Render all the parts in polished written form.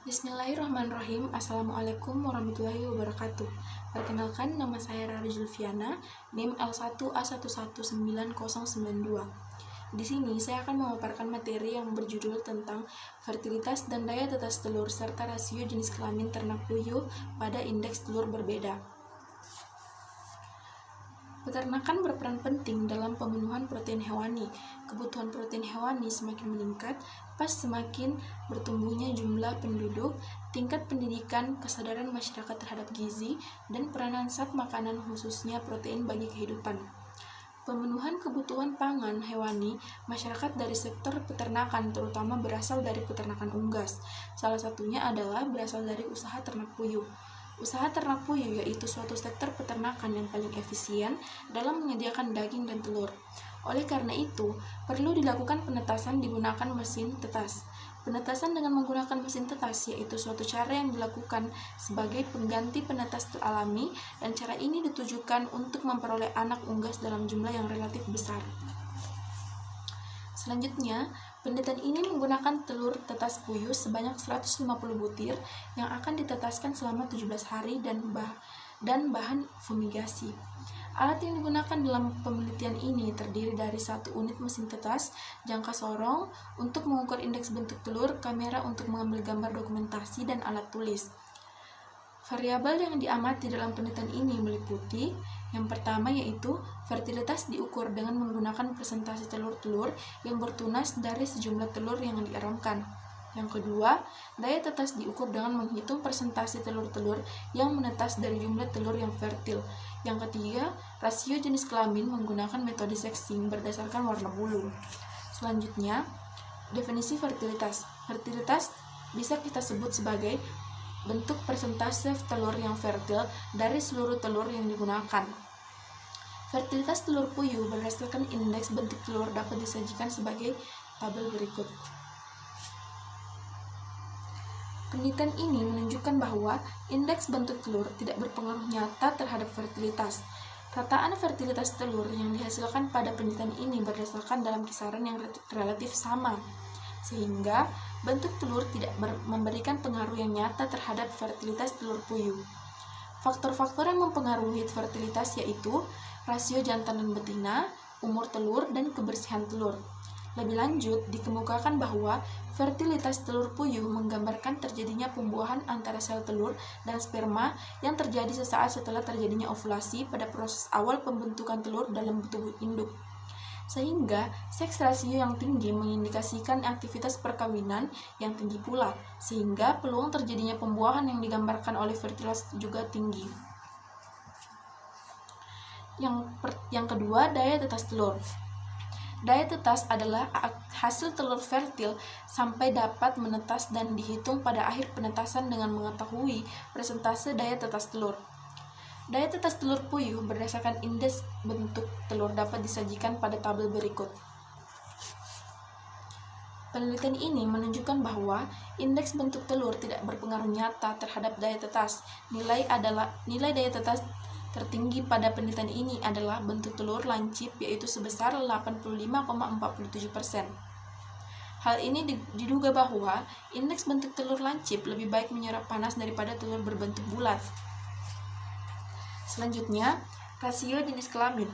Bismillahirrahmanirrahim. Assalamualaikum warahmatullahi wabarakatuh. Perkenalkan, nama saya Rara Julfiana, NIM L1A1199092. Di sini saya akan memaparkan materi yang berjudul tentang fertilitas dan daya tetas telur serta rasio jenis kelamin ternak puyuh pada indeks telur berbeda. Peternakan berperan penting dalam pemenuhan protein hewani. Kebutuhan protein hewani semakin meningkat pas semakin bertumbuhnya jumlah penduduk, tingkat pendidikan, kesadaran masyarakat terhadap gizi, dan peranan zat makanan khususnya protein bagi kehidupan. Pemenuhan kebutuhan pangan hewani masyarakat dari sektor peternakan terutama berasal dari peternakan unggas. Salah satunya adalah berasal dari usaha ternak puyuh. Usaha ternak puyuh yaitu suatu sektor peternakan yang paling efisien dalam menyediakan daging dan telur. Oleh karena itu, perlu dilakukan penetasan digunakan mesin tetas. Penetasan dengan menggunakan mesin tetas yaitu suatu cara yang dilakukan sebagai pengganti penetas alami, dan cara ini ditujukan untuk memperoleh anak unggas dalam jumlah yang relatif besar. Selanjutnya, penelitian ini menggunakan telur tetas puyuh sebanyak 150 butir yang akan ditetaskan selama 17 hari dan bahan fumigasi. Alat yang digunakan dalam penelitian ini terdiri dari satu unit mesin tetas, jangka sorong untuk mengukur indeks bentuk telur, kamera untuk mengambil gambar dokumentasi, dan alat tulis. Variabel yang diamati dalam penelitian ini meliputi yang pertama yaitu fertilitas diukur dengan menggunakan presentasi telur-telur yang bertunas dari sejumlah telur yang dieromkan. Yang kedua, daya tetas diukur dengan menghitung persentase telur-telur yang menetas dari jumlah telur yang fertil. Yang ketiga, rasio jenis kelamin menggunakan metode sexing berdasarkan warna bulu. Selanjutnya, definisi fertilitas. Fertilitas bisa kita sebut sebagai bentuk persentase telur yang fertil dari seluruh telur yang digunakan. Fertilitas telur puyuh berdasarkan indeks bentuk telur dapat disajikan sebagai tabel berikut. Penelitian ini menunjukkan bahwa indeks bentuk telur tidak berpengaruh nyata terhadap fertilitas. Rataan fertilitas telur yang dihasilkan pada penelitian ini berdasarkan dalam kisaran yang relatif sama, sehingga bentuk telur tidak memberikan pengaruh yang nyata terhadap fertilitas telur puyuh. Faktor-faktor yang mempengaruhi fertilitas yaitu rasio jantan dan betina, umur telur, dan kebersihan telur. Lebih lanjut, dikemukakan bahwa fertilitas telur puyuh menggambarkan terjadinya pembuahan antara sel telur dan sperma yang terjadi sesaat setelah terjadinya ovulasi pada proses awal pembentukan telur dalam tubuh induk. Sehingga seks rasio yang tinggi mengindikasikan aktivitas perkawinan yang tinggi pula, sehingga peluang terjadinya pembuahan yang digambarkan oleh fertilitas juga tinggi. Yang kedua, daya tetas telur. Daya tetas adalah hasil telur fertil sampai dapat menetas dan dihitung pada akhir penetasan dengan mengetahui persentase daya tetas telur. Daya tetas telur puyuh berdasarkan indeks bentuk telur dapat disajikan pada tabel berikut. Penelitian ini menunjukkan bahwa indeks bentuk telur tidak berpengaruh nyata terhadap daya tetas. Nilai daya tetas tertinggi pada penelitian ini adalah bentuk telur lancip yaitu sebesar 85,47%. Hal ini diduga bahwa indeks bentuk telur lancip lebih baik menyerap panas daripada telur berbentuk bulat. Selanjutnya, rasio jenis kelamin.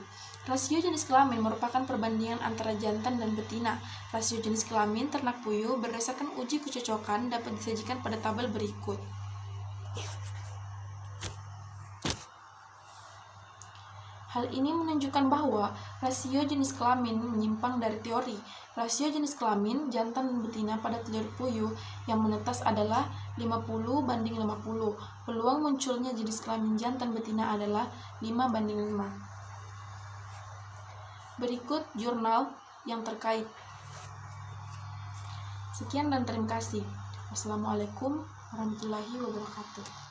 Rasio jenis kelamin merupakan perbandingan antara jantan dan betina. Rasio jenis kelamin ternak puyuh berdasarkan uji kecocokan dapat disajikan pada tabel berikut. Hal ini menunjukkan bahwa rasio jenis kelamin menyimpang dari teori. Rasio jenis kelamin jantan dan betina pada telur puyuh yang menetas adalah 50:50. Peluang munculnya jenis kelamin jantan betina adalah 5:5. Berikut jurnal yang terkait. Sekian dan terima kasih. Wassalamualaikum warahmatullahi wabarakatuh.